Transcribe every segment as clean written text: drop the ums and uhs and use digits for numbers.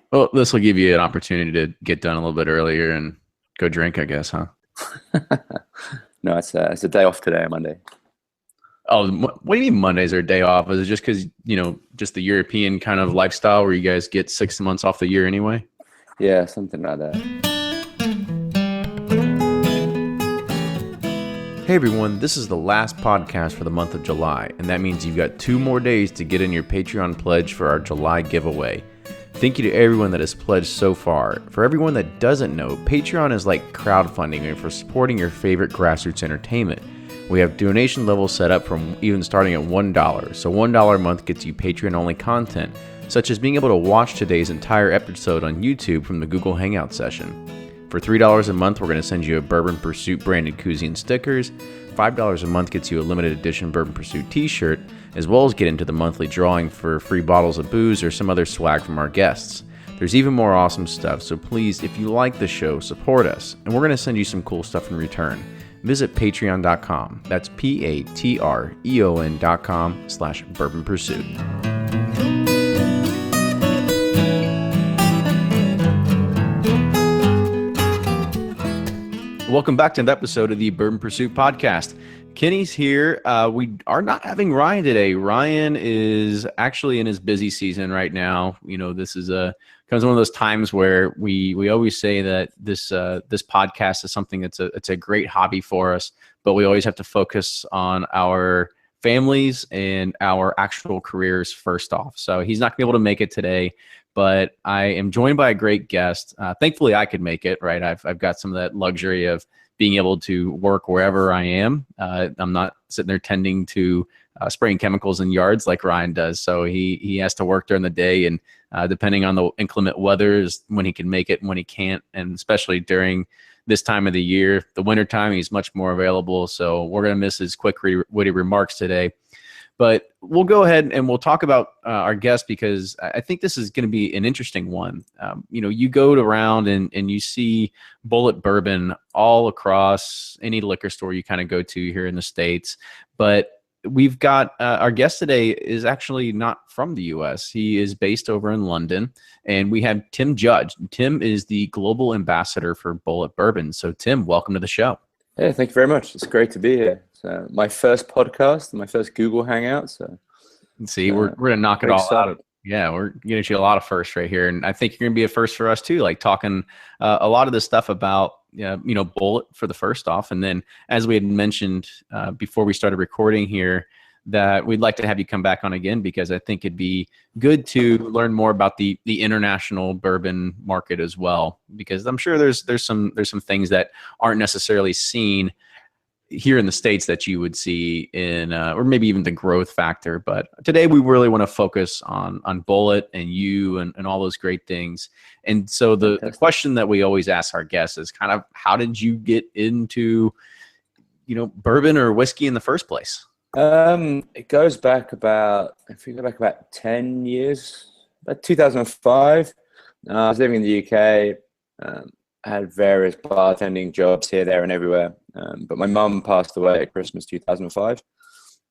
Well, this will give you an opportunity to get done a little bit earlier and go drink, I guess, huh? No, it's a day off today, Monday. Oh, what do you mean Mondays are a day off? Is it just because, just the European kind of lifestyle where you guys get 6 months off the year anyway? Yeah, something like that. Hey everyone, this is the last podcast for the month of July, and that means you've got 2 more days to get in your Patreon pledge for our July giveaway. Thank you to everyone that has pledged so far. For everyone that doesn't know, Patreon is like crowdfunding for supporting your favorite grassroots entertainment. We have donation levels set up from even starting at $1, so $1 a month gets you Patreon-only content, such as being able to watch today's entire episode on YouTube from the Google Hangout session. For $3 a month, we're going to send you a Bourbon Pursuit branded koozie and stickers. $5 a month gets you a limited edition Bourbon Pursuit t-shirt, as well as get into the monthly drawing for free bottles of booze or some other swag from our guests. There's even more awesome stuff, so please, if you like the show, support us, and we're going to send you some cool stuff in return. Visit patreon.com. That's patreon.com/Bourbon Pursuit. Welcome back to another episode of the Bourbon Pursuit podcast. Kenny's here. We are not having Ryan today. Ryan is actually in his busy season right now. This is comes one of those times where we always say that this podcast is something it's a great hobby for us, but we always have to focus on our families and our actual careers first off. So he's not going to be able to make it today, but I am joined by a great guest. Thankfully, I could make it, right? I've got some of that luxury of being able to work wherever I am. I'm not sitting there tending to spraying chemicals in yards like Ryan does. So he has to work during the day, and depending on the inclement weather is when he can make it and when he can't. And especially during this time of the year, the wintertime, he's much more available. So we're going to miss his quick witty remarks today. But we'll go ahead and we'll talk about our guest, because I think this is going to be an interesting one. You go around and you see Bulleit Bourbon all across any liquor store you kind of go to here in the States. But we've got our guest today is actually not from the U.S. He is based over in London, and we have Tim Judge. Tim is the global ambassador for Bulleit Bourbon. So Tim, welcome to the show. Yeah, thank you very much. It's great to be here. So my first podcast, my first Google Hangout. So see, we're gonna knock it all out. Yeah, we're gonna get you a lot of firsts right here, and I think you're gonna be a first for us too. Like talking a lot of this stuff about Bulleit for the first off, and then as we had mentioned before we started recording here, that we'd like to have you come back on again, because I think it'd be good to learn more about the international bourbon market as well, because I'm sure there's some things that aren't necessarily seen here in the States that you would see in, or maybe even the growth factor. But today we really want to focus on Bulleit and you and all those great things. And so the question that we always ask our guests is kind of, how did you get into, bourbon or whiskey in the first place? It goes back about, if you go back about 10 years, about 2005. I was living in the UK. I had various bartending jobs here, there, and everywhere. But my mum passed away at Christmas 2005.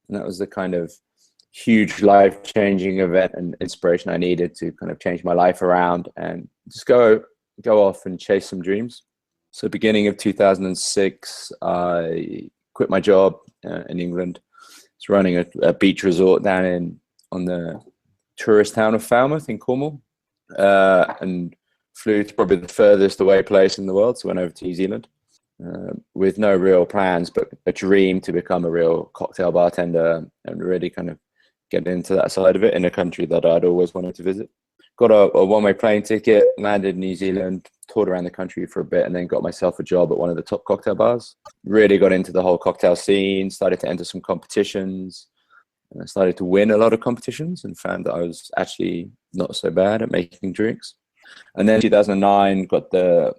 And that was the kind of huge life-changing event and inspiration I needed to kind of change my life around and just go off and chase some dreams. So beginning of 2006, I quit my job in England. I was running a beach resort down on the tourist town of Falmouth in Cornwall. And flew to probably the furthest away place in the world, so went over to New Zealand with no real plans, but a dream to become a real cocktail bartender and really kind of get into that side of it in a country that I'd always wanted to visit. Got a one-way plane ticket, landed in New Zealand, toured around the country for a bit, and then got myself a job at one of the top cocktail bars. Really got into the whole cocktail scene, started to enter some competitions, and I started to win a lot of competitions and found that I was actually not so bad at making drinks. And then 2009 got the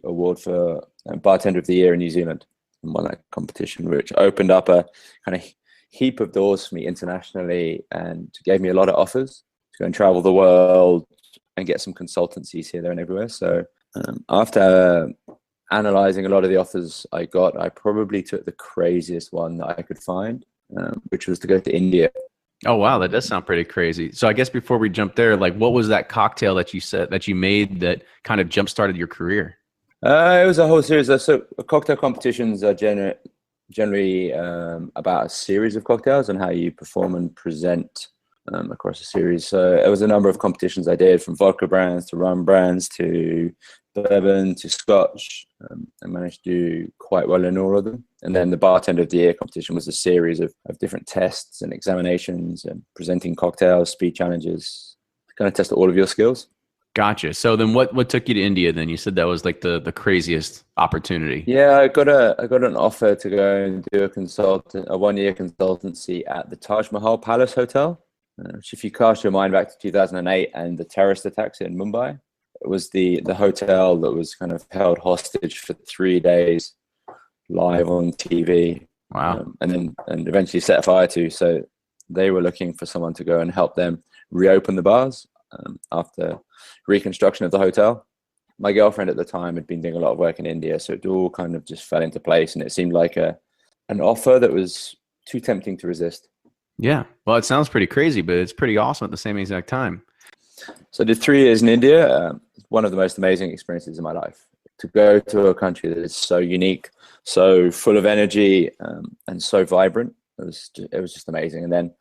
award for Bartender of the Year in New Zealand and won that competition, which opened up a kind of heap of doors for me internationally and gave me a lot of offers to go and travel the world and get some consultancies here, there, and everywhere. So after analyzing a lot of the offers I got, I probably took the craziest one that I could find, which was to go to India Oh, wow. That does sound pretty crazy. So I guess before we jump there, like what was that cocktail that you said that you made that kind of jump started your career? It was a whole series. So cocktail competitions are generally about a series of cocktails and how you perform and present across a series. So it was a number of competitions I did, from vodka brands to rum brands to bourbon to scotch. I managed to do quite well in all of them. And then the bartender of the year competition was a series of different tests and examinations and presenting cocktails, speed challenges, kind of test all of your skills. Gotcha. So then what took you to India then? You said that was like the craziest opportunity. Yeah, I got an offer to go and do a 1 year consultancy at the Taj Mahal Palace Hotel. Which, if you cast your mind back to 2008 and the terrorist attacks in Mumbai, it was the hotel that was kind of held hostage for 3 days, live on TV. Wow. And eventually set fire to. So they were looking for someone to go and help them reopen the bars after reconstruction of the hotel. My girlfriend at the time had been doing a lot of work in India, so it all kind of just fell into place, and it seemed like an offer that was too tempting to resist. Yeah. Well, it sounds pretty crazy, but it's pretty awesome at the same exact time. So I did 3 years in India. One of the most amazing experiences in my life. To go to a country that is so unique, so full of energy, and so vibrant. It was just amazing. And then,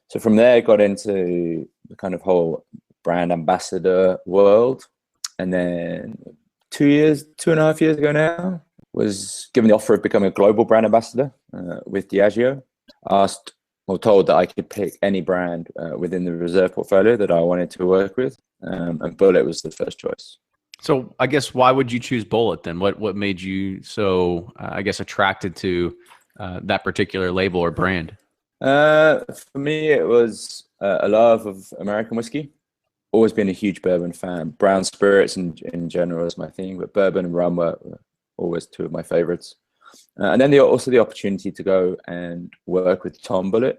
so from there, I got into the kind of whole brand ambassador world. And then 2.5 years ago now, was given the offer of becoming a global brand ambassador with Diageo. Told that I could pick any brand within the reserve portfolio that I wanted to work with, and Bulleit was the first choice. So I guess why would you choose Bulleit then? What made you so I guess attracted to that particular label or brand? For me, it was a love of American whiskey. Always been a huge bourbon fan. Brown spirits in general is my thing, but bourbon and rum were always two of my favorites. And then also the opportunity to go and work with Tom Bulleit.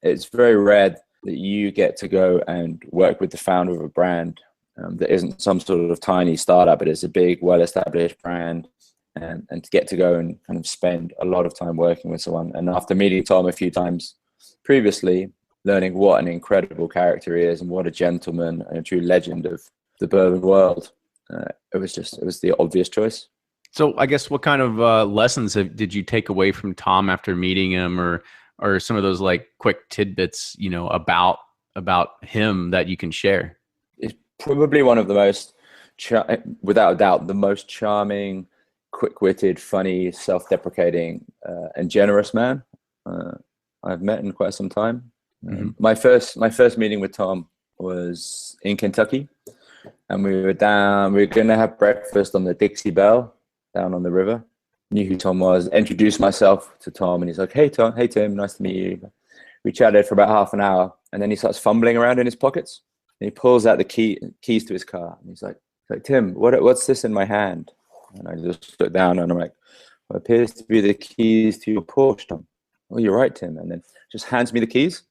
It's very rare that you get to go and work with the founder of a brand that isn't some sort of tiny startup, but it's a big, well-established brand. And to get to go and kind of spend a lot of time working with someone. And after meeting Tom a few times previously, learning what an incredible character he is and what a gentleman and a true legend of the bourbon world, it was the obvious choice. So I guess what kind of lessons did you take away from Tom after meeting him, or some of those like quick tidbits, about him that you can share? It's probably one of the most, without a doubt, the most charming, quick-witted, funny, self-deprecating, and generous man I've met in quite some time. Mm-hmm. My first meeting with Tom was in Kentucky, and we were going to have breakfast on the Dixie Belle down on the river. Knew who Tom was, introduced myself to Tom, and he's like, "Hey Tom, hey Tim, nice to meet you." We chatted for about half an hour, and then he starts fumbling around in his pockets, and he pulls out the keys to his car, and he's like Tim, what's this in my hand? And I just look down, and I'm like, "Well, it appears to be the keys to your Porsche, Tom." "Oh, you're right, Tim." And then just hands me the keys,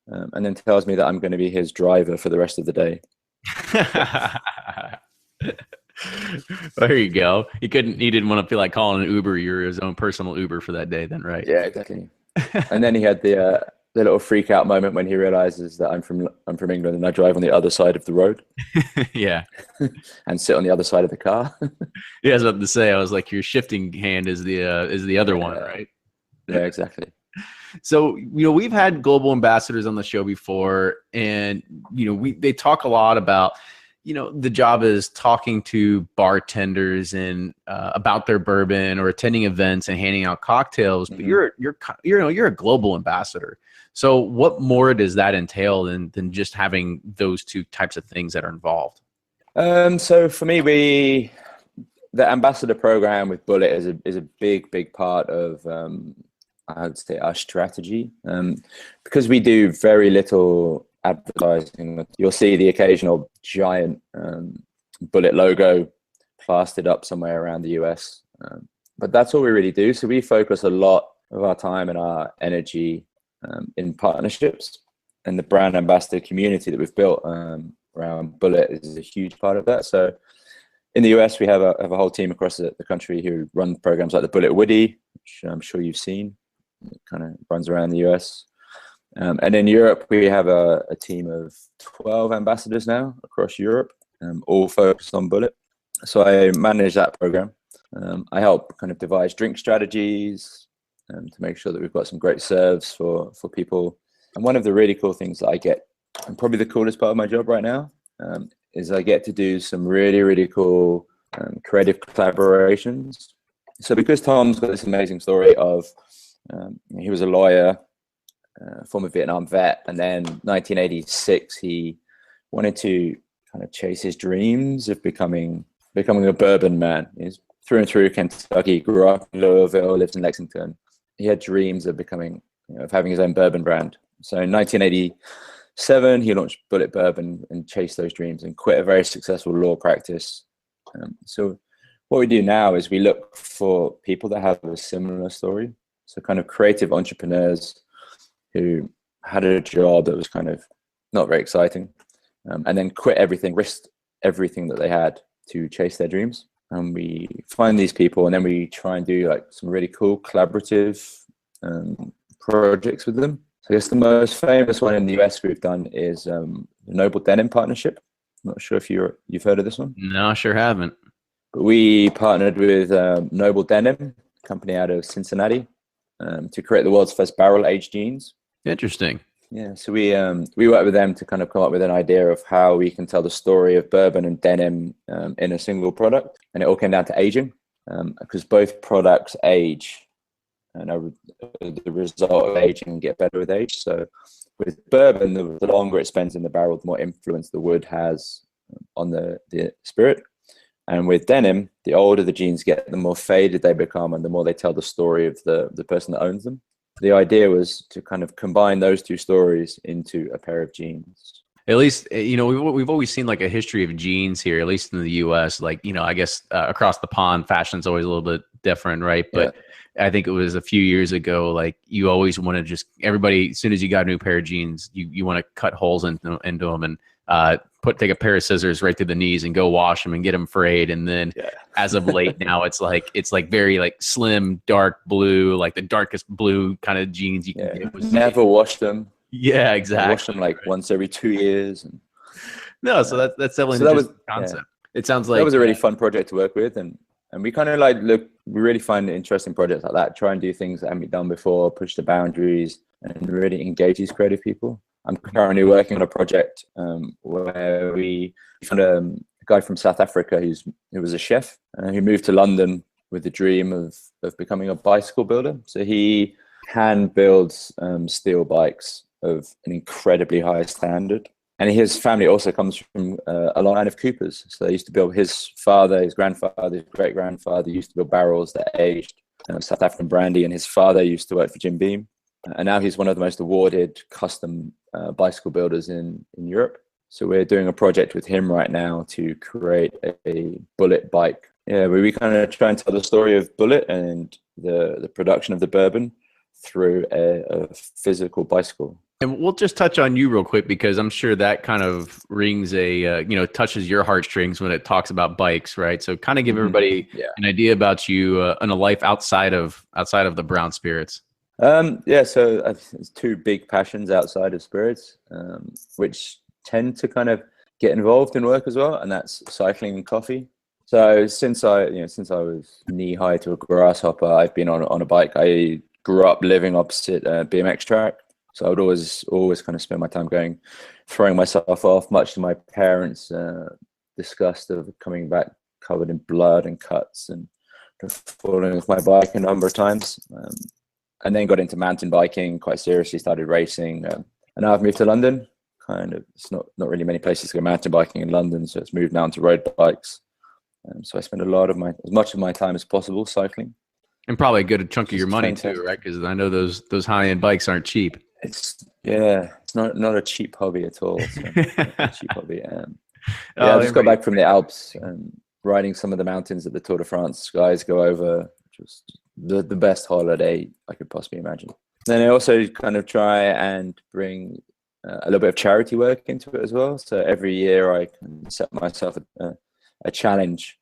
and then tells me that I'm going to be his driver for the rest of the day. There you go. He didn't want to feel like calling an Uber. You're his own personal Uber for that day then, right? Yeah, exactly. And then he had the little freak out moment when he realizes that I'm from England and I drive on the other side of the road. Yeah. And sit on the other side of the car. Yeah, I was about to say, I was like, your shifting hand is the other one, right? Yeah, exactly. So, we've had global ambassadors on the show before, and, they talk a lot about, the job is talking to bartenders and about their bourbon, or attending events and handing out cocktails. But you're a global ambassador. So what more does that entail than just having those two types of things that are involved? So for me, the ambassador program with Bulleit is a big part of I would say our strategy, because we do very little advertising. You'll see the occasional giant Bulleit logo plastered up somewhere around the US, but that's all we really do. So we focus a lot of our time and our energy in partnerships, and the brand ambassador community that we've built around Bulleit is a huge part of that. So in the US, we have a whole team across the country who run programs like the Bulleit Woody, which I'm sure you've seen. It kind of runs around the US. And in Europe, we have a team of 12 ambassadors now across Europe, all focused on Bulleit. So I manage that program. I help kind of devise drink strategies to make sure that we've got some great serves for people. And one of the really cool things that I get, and probably the coolest part of my job right now, is I get to do some really, really cool creative collaborations. So because Tom's got this amazing story of he was a lawyer, former Vietnam vet, and then 1986 he wanted to kind of chase his dreams of becoming a bourbon man. He's through and through Kentucky, grew up in Louisville, lived in Lexington. He had dreams of becoming, of having his own bourbon brand. So in 1987 he launched Bulleit Bourbon and chased those dreams and quit a very successful law practice. So what we do now is we look for people that have a similar story. So kind of creative entrepreneurs who had a job that was kind of not very exciting, and then quit everything, risked everything that they had to chase their dreams. And we find these people, and then we try and do like some really cool collaborative projects with them. So I guess the most famous one in the US we've done is the Noble Denim partnership. I'm not sure if you've heard of this one. No, I sure haven't. But we partnered with Noble Denim, a company out of Cincinnati, to create the world's first barrel-aged jeans. Interesting. Yeah, so we worked with them to kind of come up with an idea of how we can tell the story of bourbon and denim in a single product, and it all came down to aging, because both products age, and the result of aging get better with age. So with bourbon, the longer it spends in the barrel, the more influence the wood has on the spirit. And with denim, the older the jeans get, the more faded they become, and the more they tell the story of the person that owns them. The idea was to kind of combine those two stories into a pair of jeans. At least, we've always seen like a history of jeans here, at least in the US. Like, I guess across the pond, fashion's always a little bit different, right? But I think it was a few years ago, like you always want to just, everybody, as soon as you got a new pair of jeans, you want to cut holes into them and take a pair of scissors right through the knees and go wash them and get them frayed. And then as of late now, it's like very like slim, dark blue, like the darkest blue kind of jeans you can get. Never wash them. Yeah, exactly. I wash them like once every 2 years. No, so that's definitely an interesting concept. It sounds like that was a really fun project to work with, and we kind of we really find interesting projects like that. Try and do things that haven't been done before, push the boundaries, and really engage these creative people. I'm currently working on a project where we found a guy from South Africa who was a chef who moved to London with the dream of becoming a bicycle builder. So he hand builds steel bikes of an incredibly high standard. And his family also comes from a long line of Coopers. So they used to build, his father, his grandfather, his great-grandfather used to build barrels that aged South African brandy, and his father used to work for Jim Beam. And now he's one of the most awarded custom bicycle builders in Europe. So we're doing a project with him right now to create a Bulleit bike. Yeah, where we kind of try and tell the story of Bulleit and the production of the bourbon through a physical bicycle. And we'll just touch on you real quick, because I'm sure that kind of rings touches your heartstrings when it talks about bikes, right? So kind of give everybody an idea about you and a life outside of the brown spirits. So there's two big passions outside of spirits, which tend to kind of get involved in work as well, and that's cycling and coffee. So since I was knee high to a grasshopper, I've been on a bike. I grew up living opposite a BMX track, so I would always kind of spend my time throwing myself off, much to my parents' disgust of coming back covered in blood and cuts and falling off my bike a number of times. And then got into mountain biking quite seriously, started racing. And now I've moved to London. It's not really many places to go mountain biking in London, so it's moved now to road bikes. So I spend as much of my time as possible cycling. And probably a good chunk of your money too, right? Because I know those high-end bikes aren't cheap. It's not a cheap hobby at all. So a cheap hobby. I just got back from the Alps and riding some of the mountains that the Tour de France guys go over. Just the best holiday I could possibly imagine. Then I also kind of try and bring a little bit of charity work into it as well. So every year I can set myself a challenge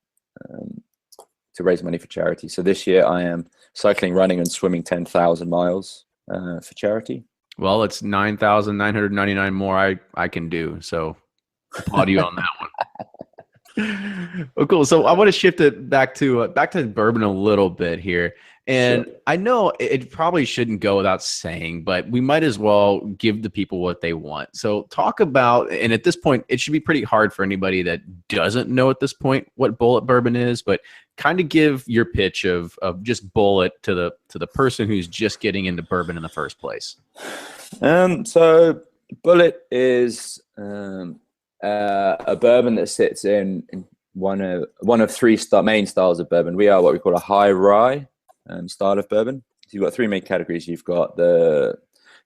to raise money for charity. So this year I am cycling, running, and swimming 10,000 miles for charity. Well, it's 9,999 more I can do. So applaud you on that one. Well, cool. So I want to shift it back to bourbon a little bit here. And Sure. I know it probably shouldn't go without saying, but we might as well give the people what they want. So talk about, and at this point, it should be pretty hard for anybody that doesn't know at this point what Bulleit Bourbon is, but kind of give your pitch of just Bulleit to the person who's just getting into bourbon in the first place. So Bulleit is a bourbon that sits in one of three main styles of bourbon. We are what we call a high rye style of bourbon. So you've got three main categories. You've got the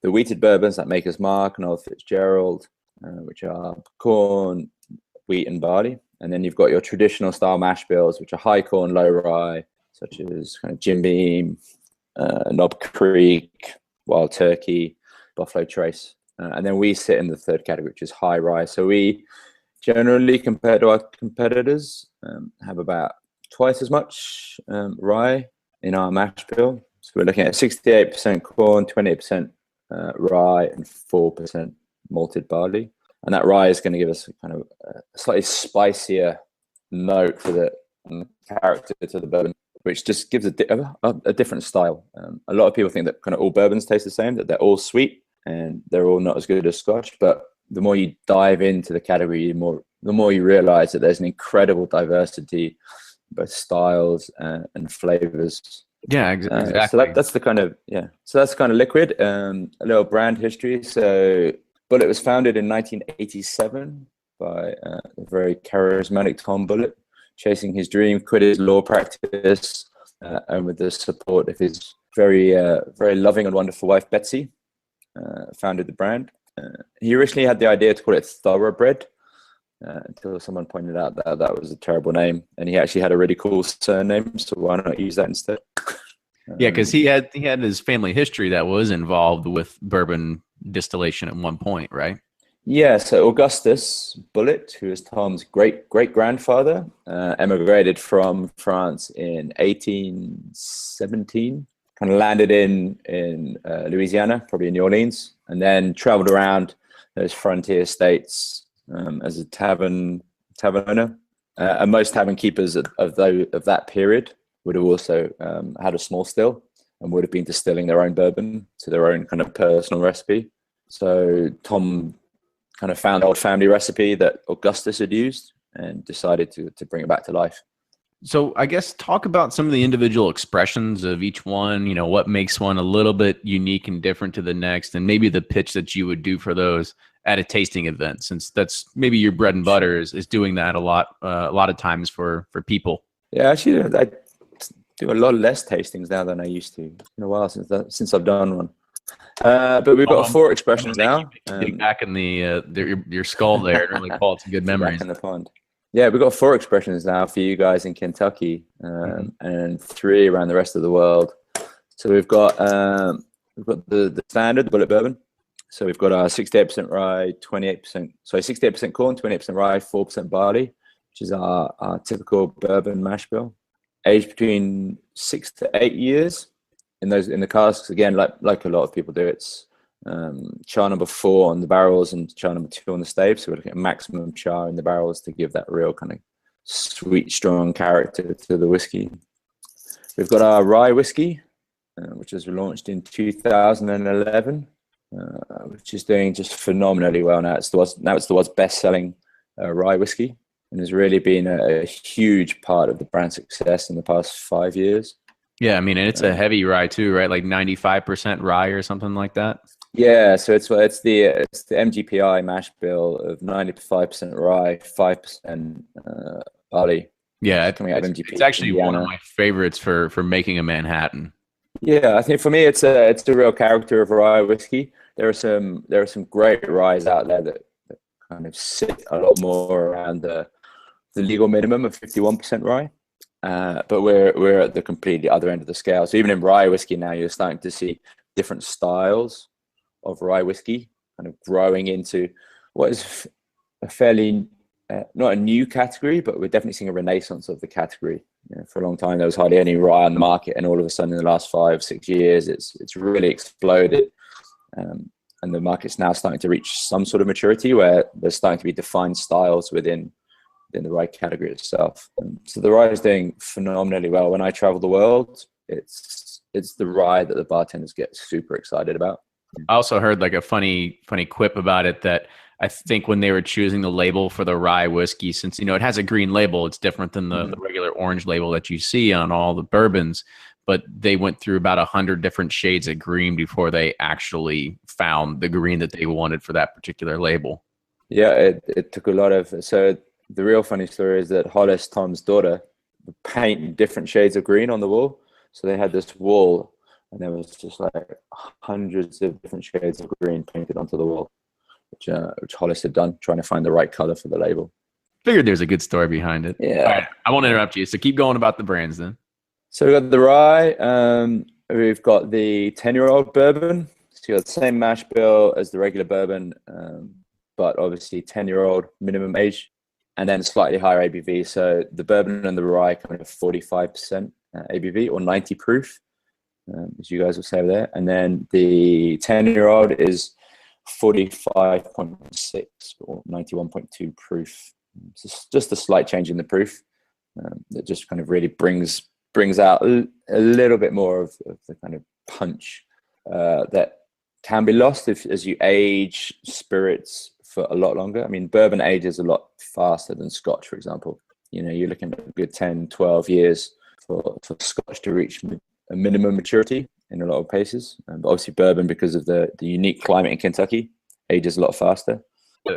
wheated bourbons like Maker's Mark and Old Fitzgerald, which are corn, wheat, and barley. And then you've got your traditional style mash bills, which are high corn, low rye, such as kind of Jim Beam, Knob Creek, Wild Turkey, Buffalo Trace. And then we sit in the third category, which is high rye. So we generally, compared to our competitors, have about twice as much rye in our mash bill. So we're looking at 68% corn, 28% rye, and 4% malted barley. And that rye is going to give us kind of a slightly spicier note for the character to the bourbon, which just gives a different style. A lot of people think that kind of all bourbons taste the same, that they're all sweet and they're all not as good as Scotch. But the more you dive into the category, the more you realize that there's an incredible diversity, both styles and flavors. Yeah, exactly. So that's the kind of So that's kind of liquid. A little brand history. So Bulleit was founded in 1987 by a very charismatic Tom Bulleit, chasing his dream, quit his law practice, and with the support of his very loving and wonderful wife Betsy, founded the brand. He originally had the idea to call it Thoroughbred, until someone pointed out that that was a terrible name, and he actually had a really cool surname, so why not use that instead? Yeah, because he had his family history that was involved with bourbon distillation at one point, right? Yeah, so Augustus Bulleit, who is Tom's great-grandfather, emigrated from France in 1817, kind of landed in Louisiana, probably in New Orleans, and then traveled around those frontier states as a tavern owner. And most tavern keepers of that period would have also had a small still and would have been distilling their own bourbon to their own kind of personal recipe. So Tom kind of found the old family recipe that Augustus had used and decided to bring it back to life. So I guess talk about some of the individual expressions of each one, what makes one a little bit unique and different to the next, and maybe the pitch that you would do for those at a tasting event, since that's maybe your bread and butter is doing that a lot of times for people. Yeah, actually, I do a lot less tastings now than I used to. It's been a while since I've done one. But we've got 4 expressions now. Getting back in your skull there, and really call it some good memories. Back in the pond. Yeah, we've got 4 expressions now for you guys in Kentucky, and 3 around the rest of the world. So we've got the standard Bulleit Bourbon. So we've got our 68% rye, 68% corn, 28% rye, 4% barley, which is our typical bourbon mash bill, aged between 6 to 8 years in the casks. Again, like a lot of people do, it's char number 4 on the barrels and char number 2 on the stave. So we're looking at maximum char in the barrels to give that real kind of sweet, strong character to the whiskey. We've got our rye whiskey, which was launched in 2011. Which is doing just phenomenally well now. It's the world's best-selling rye whiskey, and has really been a huge part of the brand success in the past 5 years. Yeah, I mean, and it's a heavy rye too, right? Like 95% rye or something like that. Yeah, so it's the MGPI mash bill of 95% rye, 5% barley. Yeah, coming out of MGP. It's actually Indiana. one of my favorites for making a Manhattan. Yeah, I think for me it's a real character of rye whiskey. There are some great ryes out there that kind of sit a lot more around the legal minimum of 51% rye. But we're at the completely other end of the scale. So even in rye whiskey now, you're starting to see different styles of rye whiskey kind of growing into what is a fairly not a new category, but we're definitely seeing a renaissance of the category. For a long time, there was hardly any rye on the market, and all of a sudden, in the last 5-6 years, it's really exploded. and the market's now starting to reach some sort of maturity where there's starting to be defined styles within the rye category itself. And so the rye is doing phenomenally well. When I travel the world, it's the rye that the bartenders get super excited about. I also heard like a funny quip about it, that I think when they were choosing the label for the rye whiskey, since, you know, it has a green label, it's different than the regular orange label that you see on all the bourbons, but they went through about 100 different shades of green before they actually found the green that they wanted for that particular label. Yeah, it took a lot of, so the real funny story is that Hollis, Tom's daughter, would paint different shades of green on the wall. So they had this wall, and there was just like hundreds of different shades of green painted onto the wall, which Hollis had done, trying to find the right color for the label. Figured there's a good story behind it. Yeah. All right, I won't interrupt you, so keep going about the brands then. So we've got the rye. We've got the 10-year-old bourbon. So you got the same mash bill as the regular bourbon, but obviously 10-year-old minimum age, and then slightly higher ABV. So the bourbon and the rye kind of 45% ABV or 90 proof, as you guys will say over there. And then the 10-year-old is 45.6 or 91.2 proof. So it's just a slight change in the proof that just kind of really brings out a little bit more of the kind of punch that can be lost as you age spirits for a lot longer. I mean, bourbon ages a lot faster than Scotch, for example. You know, you're looking at a good 10, 12 years for Scotch to reach a minimum maturity in a lot of places. But obviously bourbon, because of the unique climate in Kentucky, ages a lot faster.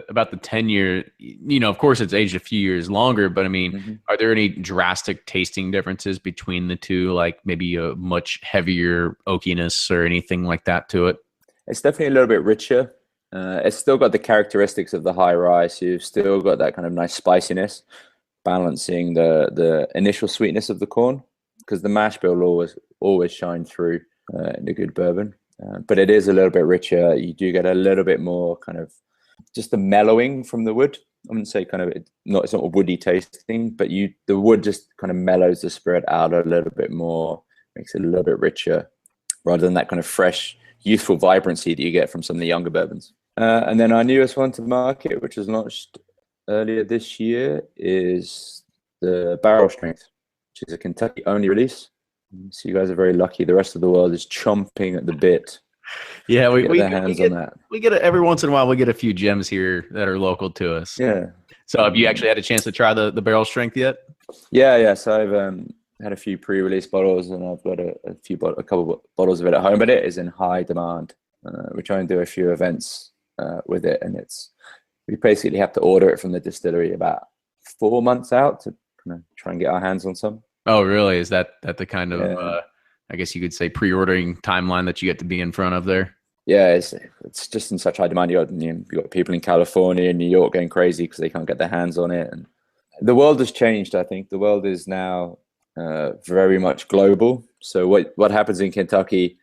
About the 10-year, you know, of course it's aged a few years longer, but I mean, are there any drastic tasting differences between the two, like maybe a much heavier oakiness or anything like that to it? It's definitely a little bit richer. It's still got the characteristics of the high rye, so you've still got that kind of nice spiciness, balancing the initial sweetness of the corn, because the mash bill will always shine through in a good bourbon. But it is a little bit richer. You do get a little bit more kind of just the mellowing from the wood. I wouldn't say kind of it's not a woody tasting, but the wood just kind of mellows the spirit out a little bit more, makes it a little bit richer, rather than that kind of fresh, youthful vibrancy that you get from some of the younger bourbons. And then our newest one to market, which was launched earlier this year, is the Barrel Strength, which is a Kentucky only release. So you guys are very lucky. The rest of the world is chomping at the bit. Yeah, we get on that. We get every once in a while. We get a few gems here that are local to us. Yeah. So have you actually had a chance to try the Barrel Strength yet? Yeah. So I've had a few pre-release bottles, and I've got a couple of bottles of it at home. But it is in high demand. We're trying to do a few events with it, and we basically have to order it from the distillery about 4 months out to kind of try and get our hands on some. Oh, really? Is that the kind of I guess you could say pre-ordering timeline that you get to be in front of there? Yeah, it's just in such high demand. You got people in California and New York going crazy because they can't get their hands on it. And the world has changed. I think the world is now very much global. So what happens in Kentucky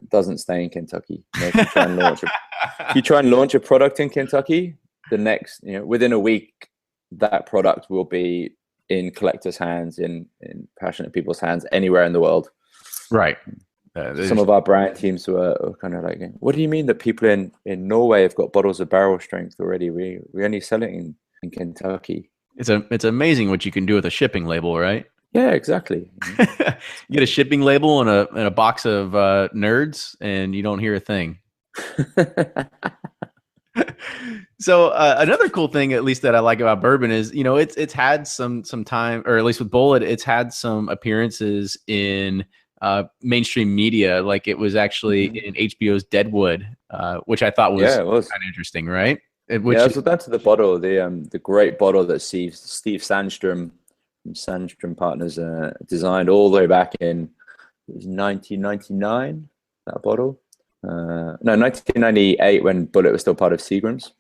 doesn't stay in Kentucky. If you try and launch a product in Kentucky, the next, within a week, that product will be in collectors' hands, in passionate people's hands, anywhere in the world. Right. Some of our brand teams were kind of like, what do you mean that people in Norway have got bottles of Barrel Strength already? We only sell it in Kentucky. It's amazing what you can do with a shipping label, right? Yeah, exactly. You get a shipping label and a box of nerds, and you don't hear a thing. So another cool thing, at least that I like about bourbon, is it's had some time, or at least with Bulleit, it's had some appearances in mainstream media. Like it was actually in HBO's Deadwood, which I thought was kind of interesting, right? So that's the bottle, the great bottle that Steve Sandstrom from Sandstrom Partners designed all the way back in 1999. That bottle. 1998, when Bulleit was still part of Seagram's.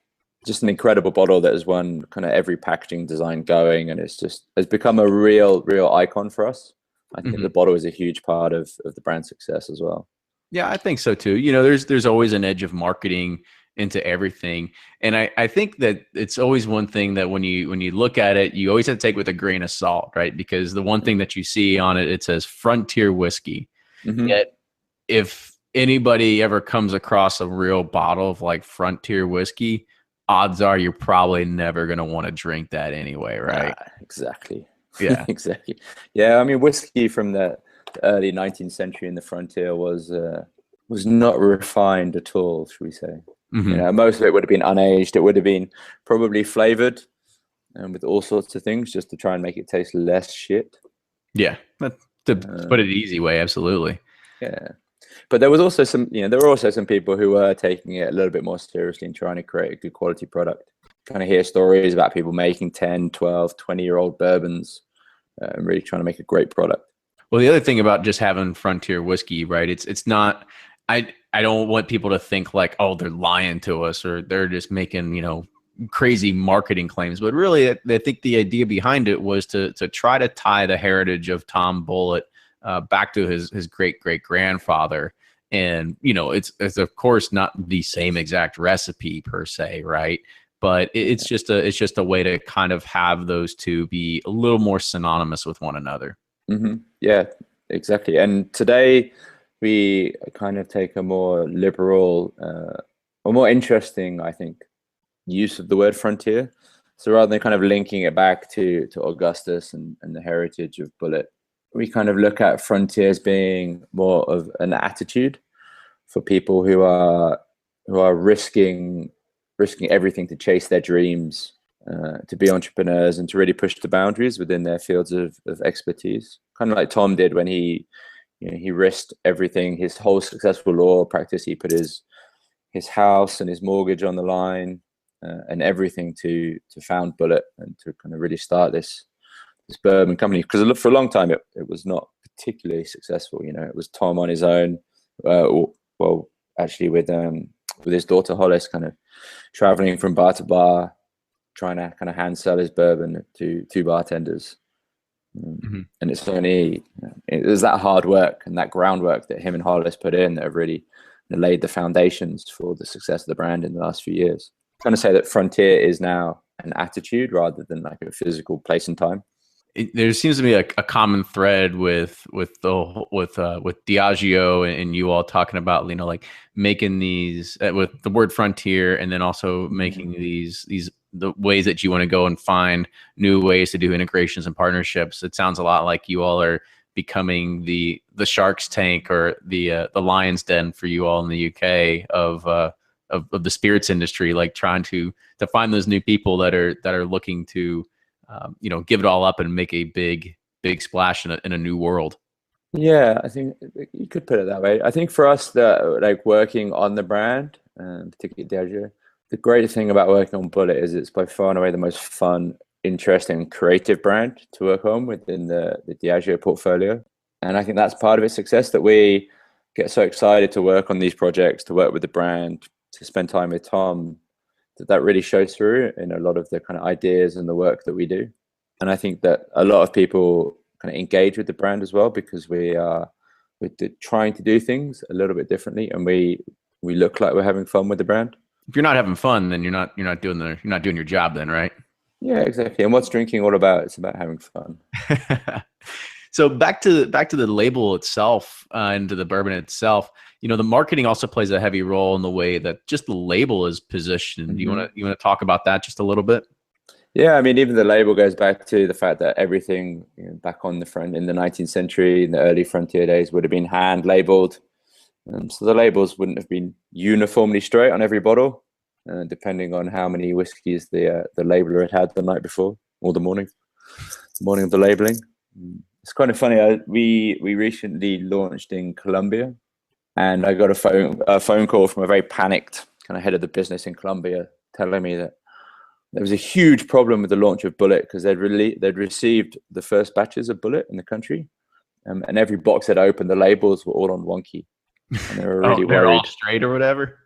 Just an incredible bottle that has won kind of every packaging design going, and has become a real icon for us. I think the bottle is a huge part of the brand success as well. Yeah, I think so too. There's always an edge of marketing into everything, and I think that it's always one thing that when you look at it, you always have to take with a grain of salt, right? Because the one thing that you see on it, it says Frontier whiskey. Yet if anybody ever comes across a real bottle of like Frontier whiskey, odds are you're probably never going to want to drink that anyway, right? Exactly. Yeah. Exactly. Yeah, I mean, whiskey from the early 19th century in the Frontier was not refined at all, should we say? You know, most of it would have been unaged. It would have been probably flavored with all sorts of things just to try and make it taste less shit. Yeah. To put it easy way, absolutely. Yeah. But there was also there were also some people who were taking it a little bit more seriously and trying to create a good quality product. Kind of hear stories about people making 10, 12, 20-year-old bourbons and really trying to make a great product. Well, the other thing about just having Frontier whiskey, right? It's not, I don't want people to think like, oh, they're lying to us or they're just making, crazy marketing claims. But really, I think the idea behind it was to try to tie the heritage of Tom Bulleit back to his great grandfather. And, it's of course not the same exact recipe per se, right? But it's just a way to kind of have those two be a little more synonymous with one another. Mm-hmm. Yeah, exactly. And today we kind of take a more liberal, or more interesting, I think, use of the word frontier. So rather than kind of linking it back to Augustus and the heritage of Bulleit, we kind of look at frontier as being more of an attitude for people who are risking everything to chase their dreams, to be entrepreneurs and to really push the boundaries within their fields of expertise. Kind of like Tom did when he risked everything, his whole successful law practice. He put his house and his mortgage on the line and everything to found Bulleit and to kind of really start this bourbon company. Because for a long time it was not particularly successful. It was Tom on his own. Well, actually with his daughter Hollis, kind of traveling from bar to bar, trying to kind of hand sell his bourbon to bartenders. And it's only it was that hard work and that groundwork that him and Hollis put in that have really laid the foundations for the success of the brand in the last few years. I'm trying to say that Frontier is now an attitude rather than like a physical place and time. There seems to be a common thread with Diageo and you all talking about like making these with the word frontier, and then also making these the ways that you want to go and find new ways to do integrations and partnerships. It sounds a lot like you all are becoming the Shark's Tank or the Lion's Den for you all in the UK of the spirits industry, like trying to find those new people that are looking to give it all up and make a big splash in a new world. Yeah, I think you could put it that way. I think for us, that like working on the brand, particularly Diageo, the great thing about working on Bulleit is it's by far and away the most fun, interesting, creative brand to work on within the Diageo portfolio. And I think that's part of its success, that we get so excited to work on these projects, to work with the brand, to spend time with Tom, that really shows through in a lot of the kind of ideas and the work that we do. And I think that a lot of people kind of engage with the brand as well, because we're trying to do things a little bit differently, and we look like we're having fun with the brand. If you're not having fun, then you're not doing your job then, right? Yeah, exactly. And what's drinking all about? It's about having fun. So back to the label itself and to the bourbon itself. The marketing also plays a heavy role in the way that just the label is positioned. You want to talk about that just a little bit? Yeah, I mean, even the label goes back to the fact that everything back on the front in the 19th century, in the early frontier days, would have been hand labeled. So the labels wouldn't have been uniformly straight on every bottle, depending on how many whiskeys the labeler had the night before or the morning of the labeling. It's kind of funny. We recently launched in Colombia, and I got a phone call from a very panicked kind of head of the business in Colombia, telling me that there was a huge problem with the launch of Bulleit, because they'd received the first batches of Bulleit in the country, and every box they'd opened, the labels were all on wonky, and they were really they're worried. All straight or whatever.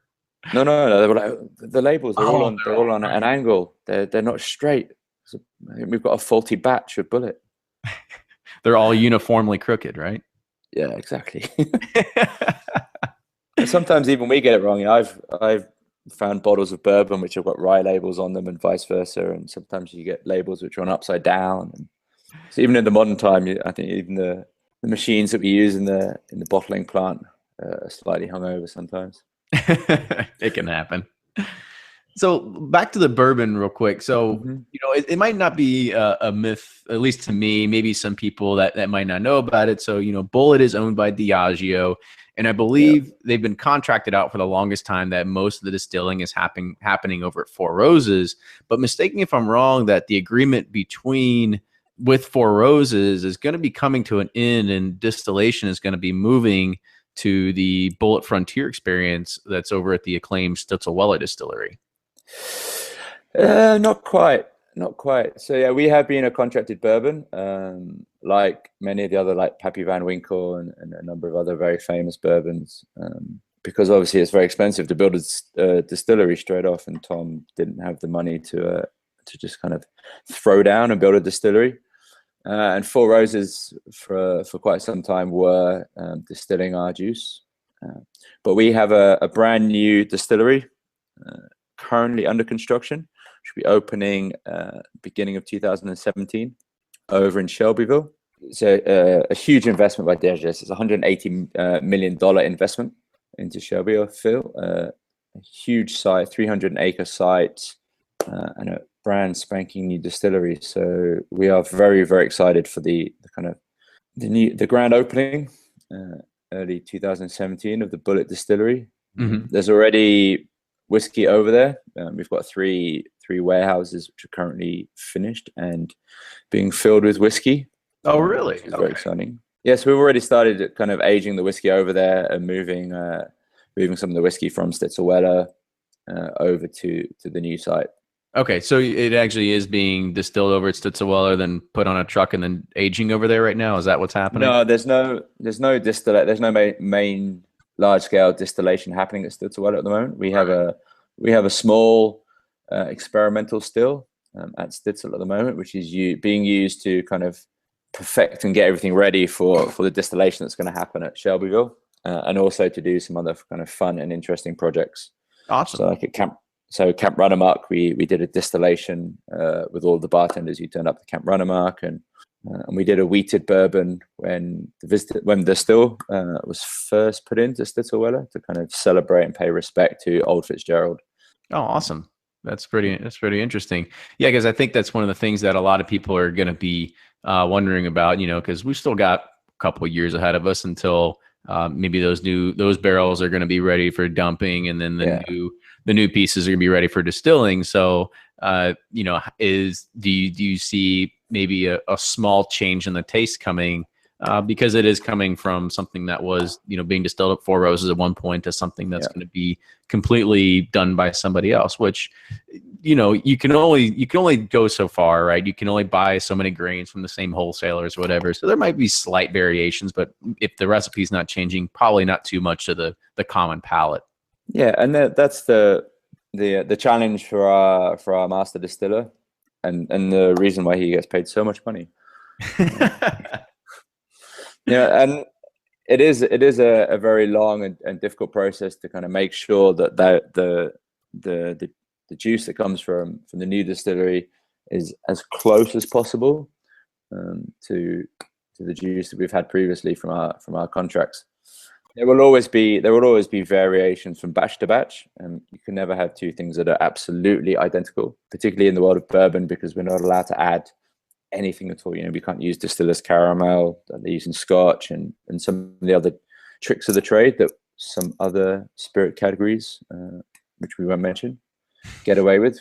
No. They were like, the labels are all on an angle. They're not straight. So I think we've got a faulty batch of Bulleit. They're all uniformly crooked, right? Yeah, exactly. Sometimes even we get it wrong. I've found bottles of bourbon which have got rye labels on them, and vice versa. And sometimes you get labels which are on upside down. And so even in the modern time, I think even the machines that we use in the bottling plant slightly hungover sometimes. It can happen. So back to the bourbon real quick. So, it might not be a myth, at least to me, maybe some people that might not know about it. So, Bulleit is owned by Diageo, and I believe they've been contracted out for the longest time that most of the distilling is happening over at Four Roses. But mistake me if I'm wrong, that the agreement with Four Roses is going to be coming to an end, and distillation is going to be moving to the Bulleit Frontier experience that's over at the acclaimed Stitzel-Weller Distillery. Not quite. So yeah, we have been a contracted bourbon, like many of the other, like Pappy Van Winkle and a number of other very famous bourbons, because obviously it's very expensive to build a distillery straight off, and Tom didn't have the money to just kind of throw down and build a distillery. And Four Roses for quite some time were distilling our juice, but we have a brand new distillery currently under construction. Should be opening beginning of 2017 over in Shelbyville. It's a huge investment by Diageo. It's a $180 million investment into Shelbyville. A huge site, 300-acre site, and a brand spanking new distillery. So we are very, very excited for the grand opening early 2017 of the Bulleit Distillery. There's already whiskey over there. We've got three warehouses which are currently finished and being filled with whiskey. Oh, really? Which is very exciting. Yes, we've already started kind of aging the whiskey over there and moving some of the whiskey from Stitzel-Weller over to the new site. Okay, so it actually is being distilled over at Stitzel-Weller, then put on a truck and then aging over there right now. Is that what's happening? No, there's no distillate. There's no main large scale distillation happening at Stitzel-Weller at the moment. We have a small experimental still at Stitzel at the moment, which is being used to kind of perfect and get everything ready for the distillation that's going to happen at Shelbyville, and also to do some other kind of fun and interesting projects. Awesome. So like at Camp Runnermark, we did a distillation with all the bartenders who turned up to Camp Runnermark, and we did a wheated bourbon when the still was first put into Stitzel-Weller to kind of celebrate and pay respect to Old Fitzgerald. Oh, awesome. That's pretty interesting. Yeah, because I think that's one of the things that a lot of people are going to be wondering about, because we've still got a couple of years ahead of us until maybe those barrels are going to be ready for dumping, and then the new pieces are going to be ready for distilling. So, do you see maybe a small change in the taste coming because it is coming from something that was, being distilled at Four Roses at one point to something that's going to be completely done by somebody else, which, you can only go so far, right? You can only buy so many grains from the same wholesalers or whatever. So there might be slight variations, but if the recipe's not changing, probably not too much to the common palate. Yeah, and that's the challenge for our master distiller, and the reason why he gets paid so much money. And it is a very long and difficult process to kind of make sure that the juice that comes from the new distillery is as close as possible to the juice that we've had previously from our contracts. There will always be variations from batch to batch, and you can never have two things that are absolutely identical, particularly in the world of bourbon, because we're not allowed to add anything at all. We can't use distiller's caramel that they use in Scotch and some of the other tricks of the trade that some other spirit categories, which we won't mention, get away with.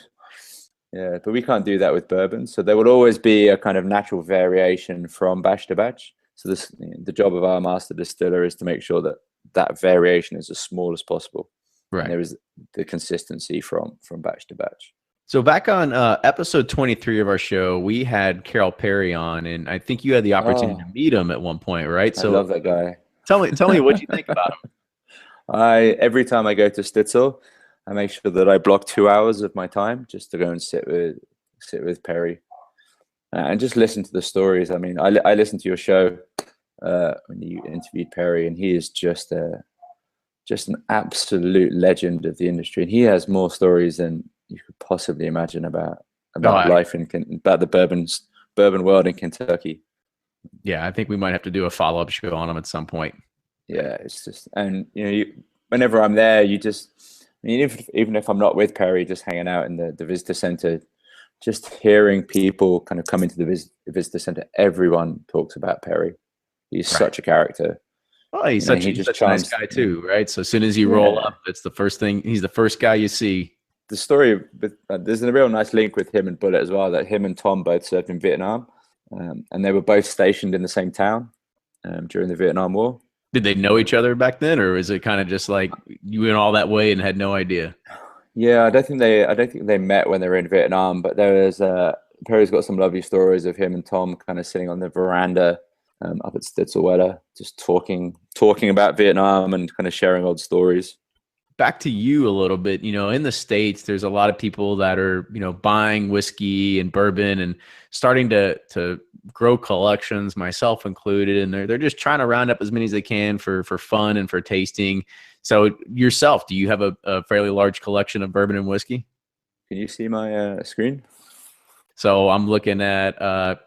Yeah, but we can't do that with bourbon. So there will always be a kind of natural variation from batch to batch. So the job of our master distiller is to make sure that variation is as small as possible. Right. And there is the consistency from batch to batch. So back on episode 23 of our show, we had Carol Perry on, and I think you had the opportunity to meet him at one point, right? So I love that guy. Tell me what you think about him. Every time I go to Stitzel, I make sure that I block 2 hours of my time just to go and sit with Perry. And just listen to the stories. I mean, I listened to your show when you interviewed Perry, and he is just an absolute legend of the industry. And he has more stories than you could possibly imagine about life about the bourbon world in Kentucky. Yeah, I think we might have to do a follow-up show on him at some point. Yeah, it's just, and whenever I'm there, I mean, even if I'm not with Perry, just hanging out in the visitor center, just hearing people kind of come into the visitor center, everyone talks about Perry. He's Right. such a character. Oh, he's And he he's just such a nice charms. guy too, right? So as soon as you roll Yeah, up, it's the first thing. He's the first guy you see. the story, there's a real nice link with him and Bullet as well, that him and Tom both served in Vietnam, and they were both stationed in the same town during the Vietnam War. Did they know each other back then, or is it kind of just like you went all that way and had no idea? Yeah, I don't think they met when they were in Vietnam, but Perry's got some lovely stories of him and Tom kind of sitting on the veranda up at Stitzel-Weller, just talking about Vietnam and kind of sharing old stories. Back to you a little bit. In the States, there's a lot of people that are, buying whiskey and bourbon and starting to grow collections, myself included, and they're just trying to round up as many as they can for fun and for tasting. So yourself, do you have a fairly large collection of bourbon and whiskey? Can you see my screen? So I'm looking at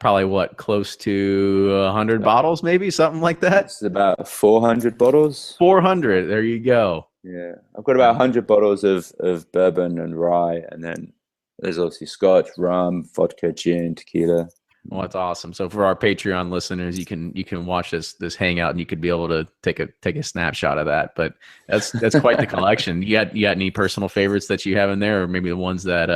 probably close to 100 bottles, maybe something like that. It's about 400 bottles. 400. There you go. Yeah, I've got about 100 bottles of bourbon and rye, and then there's obviously scotch, rum, vodka, gin, tequila. Well, that's awesome. So for our Patreon listeners, you can watch this hangout, and you could be able to take a snapshot of that. But that's quite the collection. You got any personal favorites that you have in there, or maybe the ones that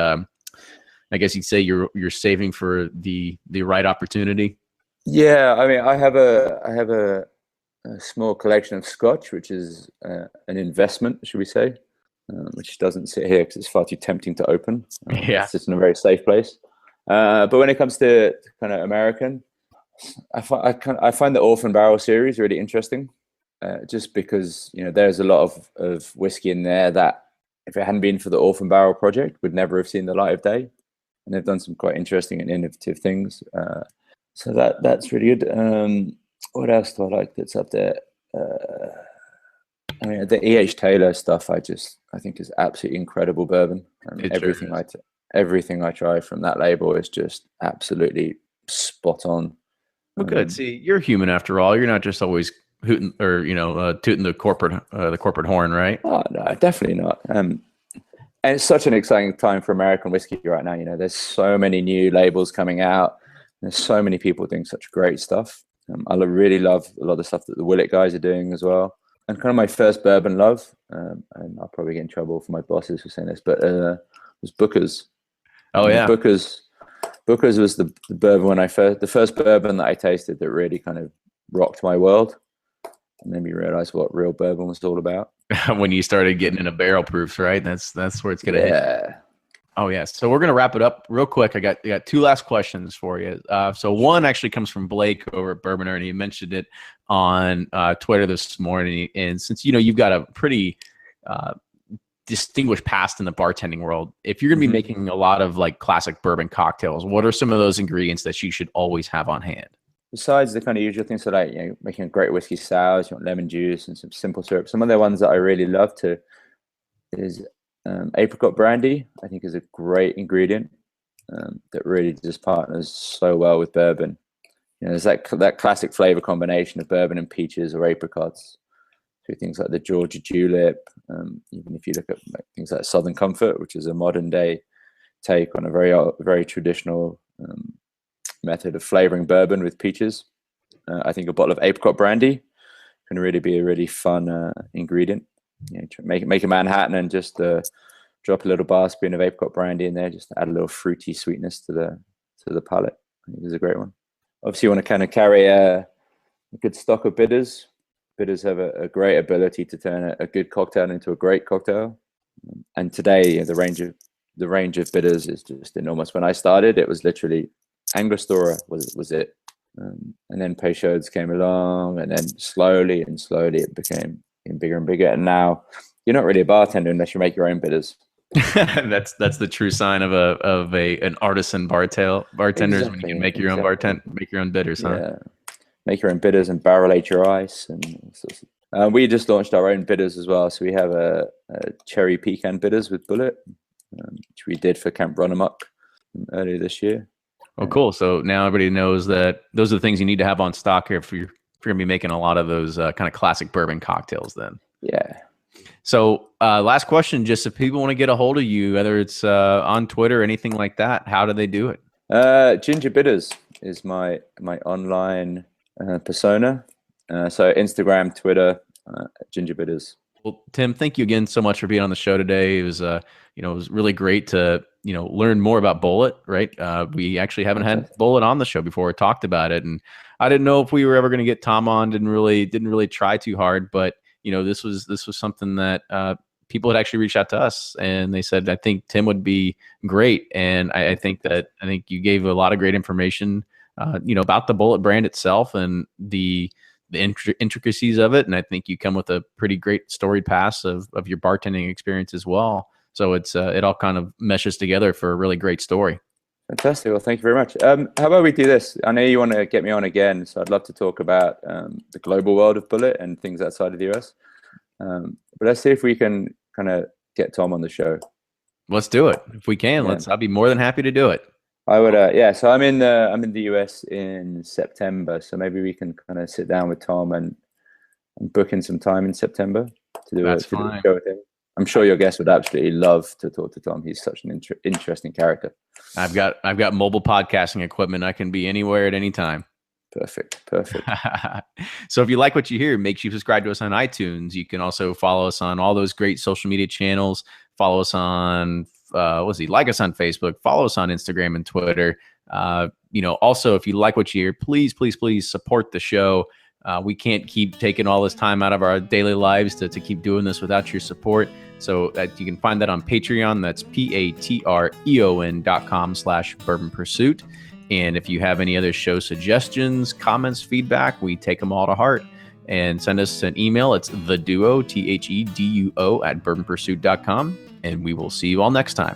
I guess you'd say you're saving for the right opportunity? Yeah, I mean, I have a small collection of scotch, which is an investment, should we say, which doesn't sit here because it's far too tempting to open. Yeah, it sits in a very safe place. But when it comes to kind of American, I find the Orphan Barrel series really interesting, just because there's a lot of whiskey in there that, if it hadn't been for the Orphan Barrel project, would never have seen the light of day. And they've done some quite interesting and innovative things. So that's really good. What else do I like that's up there? I mean, the E.H. Taylor stuff, I think is absolutely incredible bourbon. Everything I try from that label is just absolutely spot on. Well, good. See, you're human after all. You're not just always hooting or tooting the corporate horn, right? Oh no, definitely not. And it's such an exciting time for American whiskey right now. There's so many new labels coming out. There's so many people doing such great stuff. I really love a lot of the stuff that the Bulleit guys are doing as well. And kind of my first bourbon love, and I'll probably get in trouble for my bosses for saying this, but was Booker's. Oh yeah, Booker's was the bourbon the first bourbon that I tasted that really kind of rocked my world and made me realize what real bourbon was all about. When you started getting into barrel proofs, right? That's where it's gonna hit. Oh yeah. So we're gonna wrap it up real quick. I got two last questions for you. So one actually comes from Blake over at Bourboner, and he mentioned it on Twitter this morning. And since you've got a pretty distinguished past in the bartending world, if you're gonna be making a lot of like classic bourbon cocktails, what are some of those ingredients that you should always have on hand? Besides the kind of usual things, so like making a great whiskey sours, you want lemon juice and some simple syrup. Some of the ones that I really love is apricot brandy. I think is a great ingredient that really just partners so well with bourbon. There's that classic flavor combination of bourbon and peaches or apricots through things like the Georgia julep. Even if you look at things like Southern Comfort, which is a modern day take on a very traditional method of flavoring bourbon with peaches. I think a bottle of apricot brandy can really be a really fun ingredient. Make a Manhattan and just drop a little bar spoon of apricot brandy in there, just to add a little fruity sweetness to the palate. I think it's a great one. Obviously, you want to kind of carry a good stock of bitters. Bitters have a great ability to turn a good cocktail into a great cocktail. And today, the range of bitters is just enormous. When I started, it was literally Angostura was it, and then Peychaud's came along, and then slowly it became bigger and bigger. And now you're not really a bartender unless you make your own bitters. That's the true sign of an artisan bartender, exactly. When you can make your own make your own bitters, huh? Yeah, make your own bitters and barrel age your ice. And we just launched our own bitters as well. So we have a cherry pecan bitters with Bulleit, which we did for Camp Run Amok earlier this year. Oh, cool. So now everybody knows that those are the things you need to have on stock here for You're gonna be making a lot of those kind of classic bourbon cocktails then. Yeah. So last question, just if people want to get a hold of you, whether it's on Twitter or anything like that, how do they do it? Ginger Bitters is my online persona. So Instagram, Twitter, Ginger Bitters. Well, Tim, thank you again so much for being on the show today. It was it was really great to learn more about Bulleit. Right, we actually haven't had Bulleit on the show before. We talked about it, and I didn't know if we were ever going to get Tom on. Didn't really try too hard, but this was something that people had actually reached out to us, and they said, I think Tim would be great. And I think you gave a lot of great information, about the Bulleit brand itself and the intricacies of it. And I think you come with a pretty great storied past of your bartending experience as well. So it's it all kind of meshes together for a really great story. Fantastic. Well, thank you very much. How about we do this? I know you want to get me on again, so I'd love to talk about the global world of Bulleit and things outside of the US. But let's see if we can kind of get Tom on the show. Let's do it. If we can, I'll be more than happy to do it. I would, yeah. So I'm in the US in September, so maybe we can kind of sit down with Tom and book in some time in September to do a show with him. I'm sure your guest would absolutely love to talk to Tom. He's such an interesting character. I've got mobile podcasting equipment. I can be anywhere at any time. Perfect. So if you like what you hear, make sure you subscribe to us on iTunes. You can also follow us on all those great social media channels. Follow us on like us on Facebook. Follow us on Instagram and Twitter. Also, if you like what you hear, please support the show. We can't keep taking all this time out of our daily lives to keep doing this without your support. So you can find that on Patreon. That's patreon.com/Bourbon Pursuit. And if you have any other show suggestions, comments, feedback, we take them all to heart. And send us an email. It's theduo, THEDUO @bourbonpursuit.com. And we will see you all next time.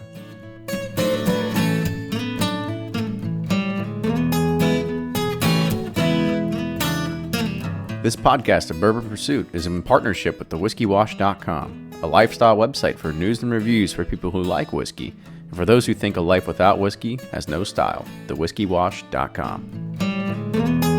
This podcast of Bourbon Pursuit is in partnership with thewhiskeywash.com, a lifestyle website for news and reviews for people who like whiskey, and for those who think a life without whiskey has no style, thewhiskeywash.com.